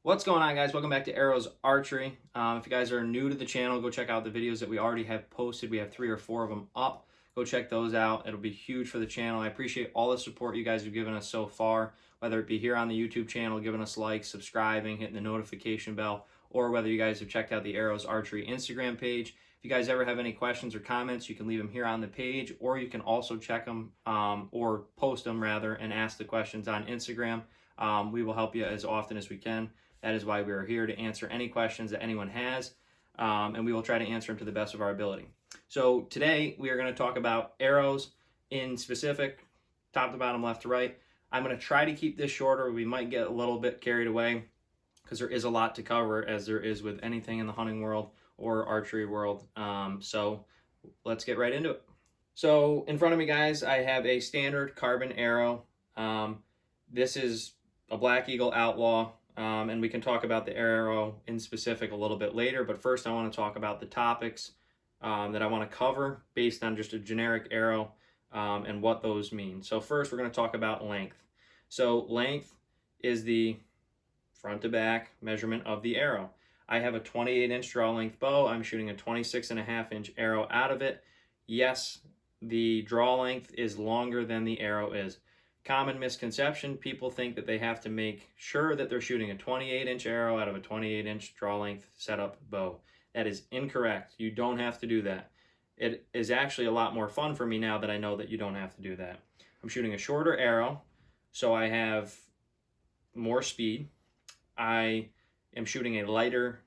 What's going on, guys? Welcome back to Airohz Archery. If you guys are new to the channel, go check out the videos that we already have posted. We have 3 or 4 of them up. Go check those out. It'll be huge for the channel. I appreciate all the support you guys have given us so far, whether it be here on the YouTube channel, giving us likes, subscribing, hitting the notification bell, or whether you guys have checked out the Airohz Archery Instagram page. If you guys ever have any questions or comments, you can leave them here on the page, or you can also check them or post them rather and ask the questions on Instagram. We will help you as often as we can. That is why we are here, to answer any questions that anyone has, and we will try to answer them to the best of our ability. So today we are going to talk about arrows in specific, top to bottom, left to right. I'm going to try to keep this shorter. We might get a little bit carried away because there is a lot to cover, as there is with anything in the hunting world or archery world. So let's get right into it. So in front of me, guys, I have a standard carbon arrow. This is a Black Eagle Outlaw. And we can talk about the arrow in specific a little bit later, but first I want to talk about the topics that I want to cover based on just a generic arrow and what those mean. So first we're going to talk about length. So length is the front to back measurement of the arrow. I have a 28-inch draw length bow. I'm shooting a 26.5-inch arrow out of it. Yes, the draw length is longer than the arrow is. Common misconception, people think that they have to make sure that they're shooting a 28-inch arrow out of a 28-inch draw length setup bow. That is incorrect. You don't have to do that. It is actually a lot more fun for me now that I know that you don't have to do that. I'm shooting a shorter arrow, so I have more speed. I am shooting a lighter,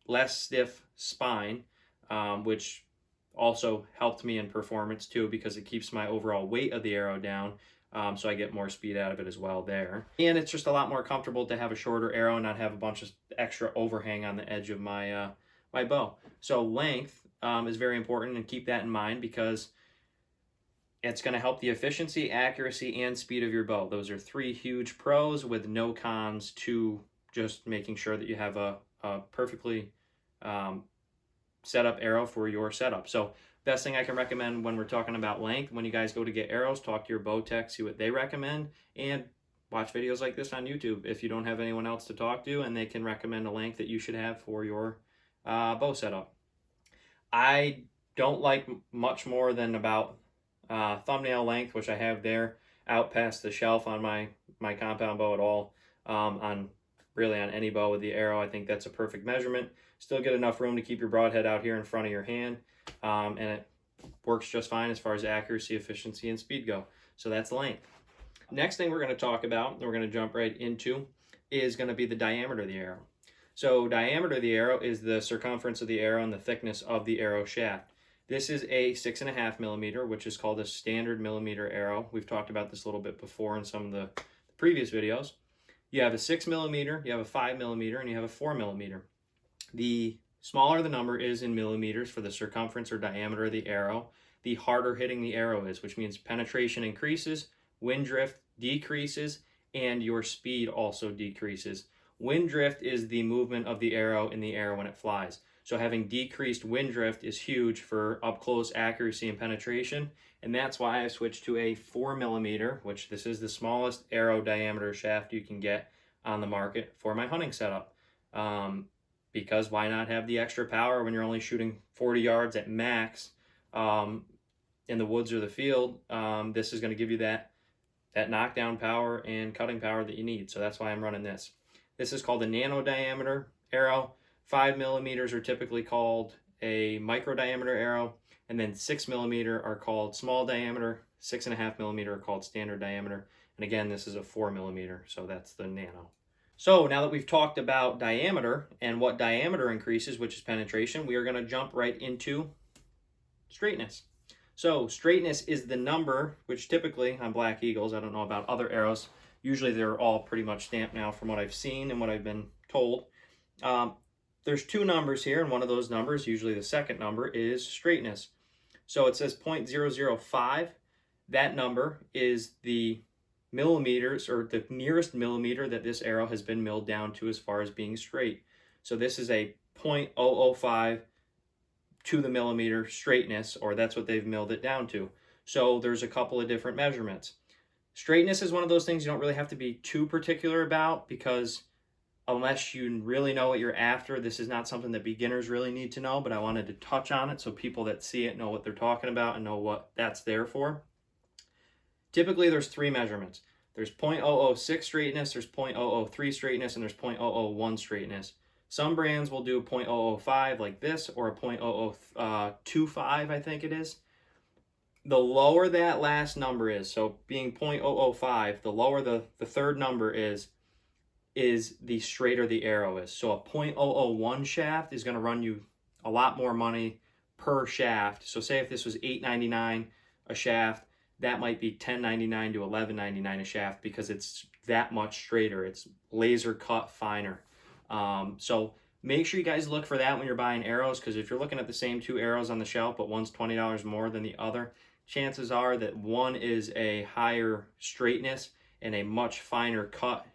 less stiff spine, which also helped me in performance too, because it keeps my overall weight of the arrow down. So I get more speed out of it as well there. And it's just a lot more comfortable to have a shorter arrow and not have a bunch of extra overhang on the edge of my my bow. So length is very important, and keep that in mind because it's going to help the efficiency, accuracy, and speed of your bow. Those are 3 huge pros with no cons to just making sure that you have a perfectly set up arrow for your setup. So best thing I can recommend when we're talking about length, when you guys go to get arrows, talk to your bow tech, see what they recommend, and watch videos like this on YouTube if you don't have anyone else to talk to, and they can recommend a length that you should have for your bow setup. I don't like much more than about thumbnail length, which I have there, out past the shelf on my compound bow at all. On any bow with the arrow, I think that's a perfect measurement. Still get enough room to keep your broadhead out here in front of your hand. And it works just fine as far as accuracy, efficiency, and speed go. So that's length. Next thing we're going to talk about, and we're going to jump right into, is going to be the diameter of the arrow. So diameter of the arrow is the circumference of the arrow and the thickness of the arrow shaft. This is a 6.5 millimeter, which is called a standard millimeter arrow. We've talked about this a little bit before in some of the previous videos. You have a 6 millimeter, you have a 5 millimeter, and you have a 4 millimeter. The smaller the number is in millimeters for the circumference or diameter of the arrow, the harder hitting the arrow is, which means penetration increases, wind drift decreases, and your speed also decreases. Wind drift is the movement of the arrow in the air when it flies. So having decreased wind drift is huge for up close accuracy and penetration, and that's why I switched to a 4 millimeter, which this is the smallest arrow diameter shaft you can get on the market for my hunting setup. Because why not have the extra power when you're only shooting 40 yards at max in the woods or the field? This is going to give you that knockdown power and cutting power that you need. So that's why I'm running this. This is called a nano diameter arrow. 5 millimeters are typically called a micro diameter arrow, and then 6 millimeter are called small diameter, 6.5 millimeter are called standard diameter, and again, this is a 4 millimeter, so that's the nano. So now that we've talked about diameter and what diameter increases, which is penetration, we are going to jump right into straightness. So straightness is the number, which typically on Black Eagles, I don't know about other arrows, usually they're all pretty much stamped now from what I've seen and what I've been told. There's 2 numbers here, and one of those numbers, usually the second number, is straightness. So it says 0.005. That number is the millimeters, or the nearest millimeter that this arrow has been milled down to as far as being straight. So this is a 0.005 to the millimeter straightness, or that's what they've milled it down to. So there's a couple of different measurements. Straightness is one of those things you don't really have to be too particular about, because unless you really know what you're after, this is not something that beginners really need to know, but I wanted to touch on it so people that see it know what they're talking about and know what that's there for. Typically, there's 3 measurements. There's 0.006 straightness, there's 0.003 straightness, and there's 0.001 straightness. Some brands will do 0.005 like this, or a 0.0025, I think it is. The lower that last number is, so being 0.005, the lower the third number is the straighter the arrow is. So a 0.001 shaft is going to run you a lot more money per shaft. So say if this was $8.99 a shaft, that might be $10.99 to $11.99 a shaft because it's that much straighter. It's laser cut finer. So make sure you guys look for that when you're buying arrows, because if you're looking at the same 2 arrows on the shelf, but one's $20 more than the other, chances are that one is a higher straightness and a much finer cut,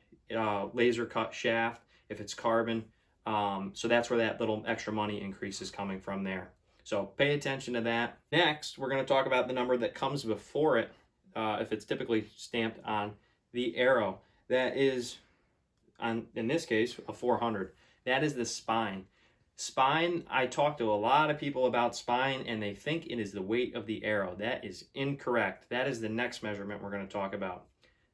laser cut shaft if it's carbon. So that's where that little extra money increase is coming from there. So pay attention to that. Next, we're going to talk about the number that comes before it, if it's typically stamped on the arrow. That is, in this case, a 400. That is the spine. Spine, I talk to a lot of people about spine, and they think it is the weight of the arrow. That is incorrect. That is the next measurement we're going to talk about.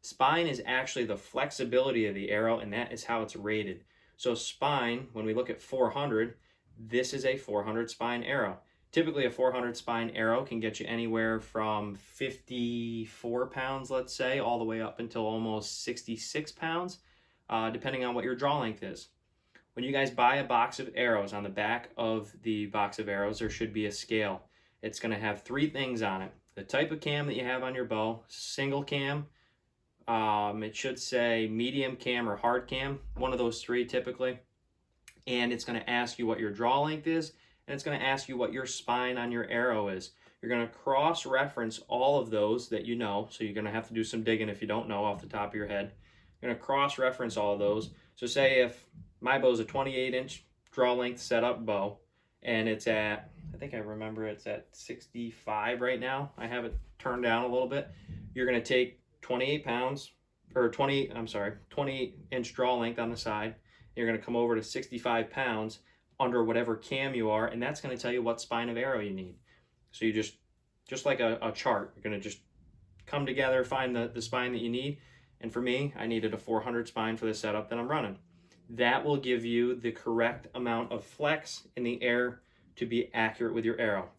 Spine is actually the flexibility of the arrow, and that is how it's rated. So spine, when we look at 400, this is a 400 spine arrow. Typically, a 400 spine arrow can get you anywhere from 54 pounds, let's say, all the way up until almost 66 pounds, depending on what your draw length is. When you guys buy a box of arrows, on the back of the box of arrows, there should be a scale. It's going to have 3 things on it. The type of cam that you have on your bow, single cam, it should say medium cam or hard cam, one of those 3 typically. And it's going to ask you what your draw length is, and it's going to ask you what your spine on your arrow is. You're going to cross-reference all of those that you know, so you're going to have to do some digging if you don't know off the top of your head. You're going to cross-reference all of those. So say if my bow is a 28-inch draw length setup bow, and it's at, I think I remember it's at 65 right now. I have it turned down a little bit. You're going to take 28 pounds, or 28-inch draw length on the side. You're going to come over to 65 pounds under whatever cam you are, and that's going to tell you what spine of arrow you need. So you just like a chart, you're going to just come together, find the spine that you need. And for me, I needed a 400 spine for the setup that I'm running. That will give you the correct amount of flex in the air to be accurate with your arrow.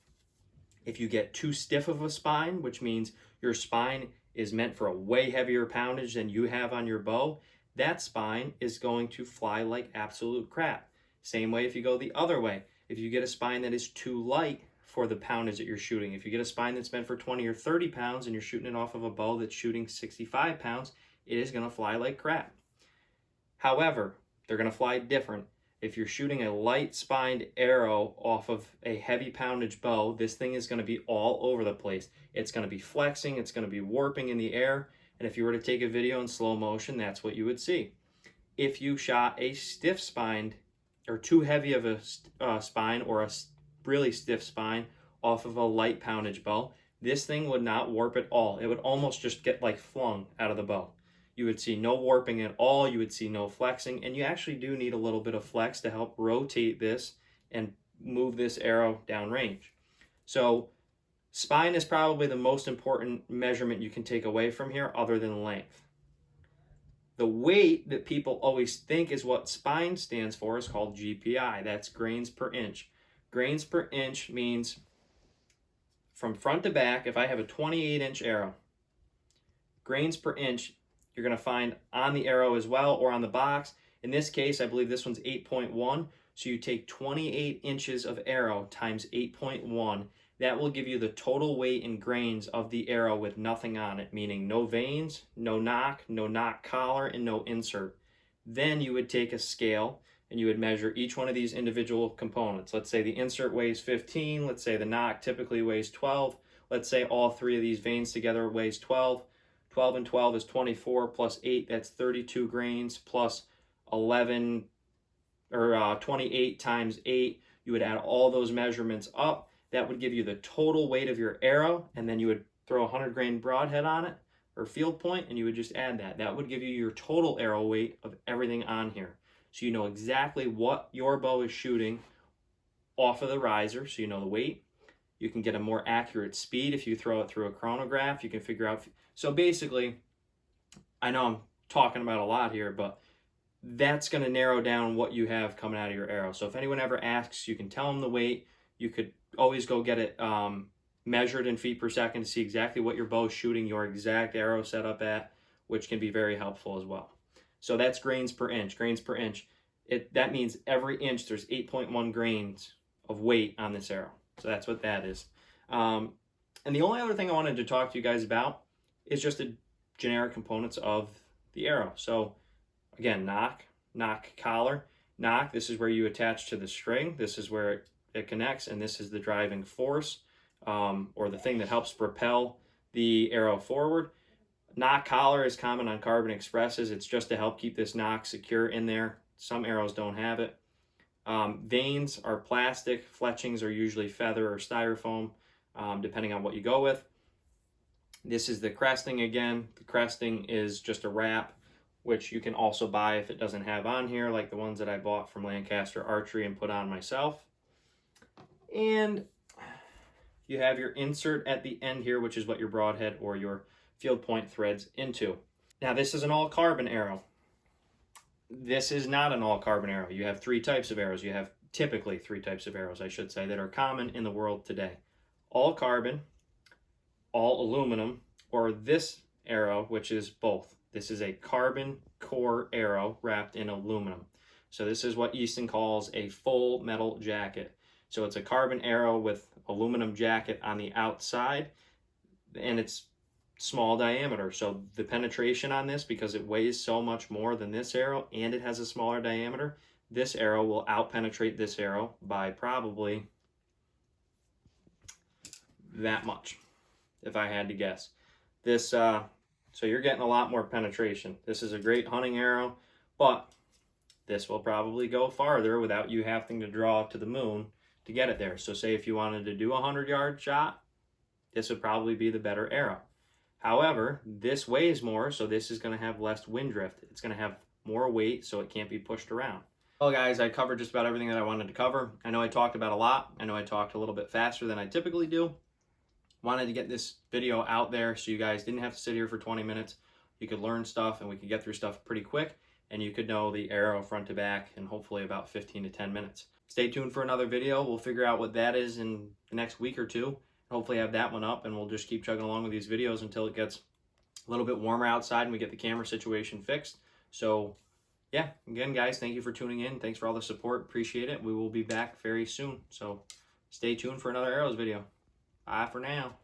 If you get too stiff of a spine, which means your spine is meant for a way heavier poundage than you have on your bow, that spine is going to fly like absolute crap. Same way if you go the other way. If you get a spine that is too light for the poundage that you're shooting, if you get a spine that's meant for 20 or 30 pounds and you're shooting it off of a bow that's shooting 65 pounds, it is going to fly like crap. However, they're going to fly different. If you're shooting a light spined arrow off of a heavy poundage bow, this thing is going to be all over the place. It's going to be flexing, it's going to be warping in the air, and if you were to take a video in slow motion, that's what you would see. If you shot a stiff spined or too heavy of a spine, or a really stiff spine off of a light poundage bow, this thing would not warp at all. It would almost just get like flung out of the bow. You would see no warping at all, you would see no flexing, and you actually do need a little bit of flex to help rotate this and move this arrow downrange. So spine is probably the most important measurement you can take away from here, other than length. The weight that people always think is what spine stands for is called GPI. That's grains per inch. Grains per inch means from front to back, if I have a 28-inch arrow, grains per inch you're going to find on the arrow as well, or on the box. In this case, I believe this one's 8.1. So you take 28 inches of arrow times 8.1. That will give you the total weight in grains of the arrow with nothing on it, meaning no vanes, no knock collar, and no insert. Then you would take a scale and you would measure each one of these individual components. Let's say the insert weighs 15. Let's say the knock typically weighs 12. Let's say all 3 of these vanes together weighs 12. 12 and 12 is 24 plus 8, that's 32 grains, plus 11, or 28 times 8. You would add all those measurements up. That would give you the total weight of your arrow, and then you would throw a 100 grain broadhead on it, or field point, and you would just add that. That would give you your total arrow weight of everything on here. so you know exactly what your bow is shooting off of the riser, so you know the weight. You can get a more accurate speed if you throw it through a chronograph. You can figure out. So basically, I know I'm talking about a lot here, but that's going to narrow down what you have coming out of your arrow. So if anyone ever asks, you can tell them the weight. You could always go get it measured in feet per second to see exactly what your bow is shooting your exact arrow setup at, which can be very helpful as well. So that's grains per inch. Grains per inch. That means every inch there's 8.1 grains of weight on this arrow. So that's what that is. And the only other thing I wanted to talk to you guys about is just the generic components of the arrow. So again, nock, collar. Nock, this is where you attach to the string. This is where it connects, and this is the driving force, or the thing that helps propel the arrow forward. Nock collar is common on Carbon Expresses. It's just to help keep this nock secure in there. Some arrows don't have it. Vanes are plastic. Fletchings are usually feather or styrofoam, depending on what you go with. This is the cresting again. The cresting is just a wrap, which you can also buy if it doesn't have on here, like the ones that I bought from Lancaster Archery and put on myself. And you have your insert at the end here, which is what your broadhead or your field point threads into. Now, this is an all carbon arrow. This is not an all carbon arrow. You have three types of arrows. You have typically three types of arrows, I should say, that are common in the world today. All carbon, all aluminum, or this arrow, which is both. This is a carbon core arrow wrapped in aluminum. So this is what Easton calls a full metal jacket. So it's a carbon arrow with aluminum jacket on the outside, and it's small diameter. So the penetration on this, because it weighs so much more than this arrow and it has a smaller diameter, this arrow will out-penetrate this arrow by probably that much, if I had to guess. This, so you're getting a lot more penetration. This is a great hunting arrow, but this will probably go farther without you having to draw to the moon to get it there. So say if you wanted to do a 100-yard shot, this would probably be the better arrow. However, this weighs more, so this is going to have less wind drift. It's going to have more weight, so it can't be pushed around. Well, guys, I covered just about everything that I wanted to cover. I know I talked about a lot. I know I talked a little bit faster than I typically do. Wanted to get this video out there so you guys didn't have to sit here for 20 minutes. You could learn stuff, and we could get through stuff pretty quick, and you could know the arrow front to back in hopefully about 15 to 10 minutes. Stay tuned for another video. We'll figure out what that is in the next week or two. Hopefully have that one up, and we'll just keep chugging along with these videos until it gets a little bit warmer outside and we get the camera situation fixed. So yeah, again, guys, thank you for tuning in. Thanks for all the support. Appreciate it. We will be back very soon. So stay tuned for another Airohz video. Bye for now.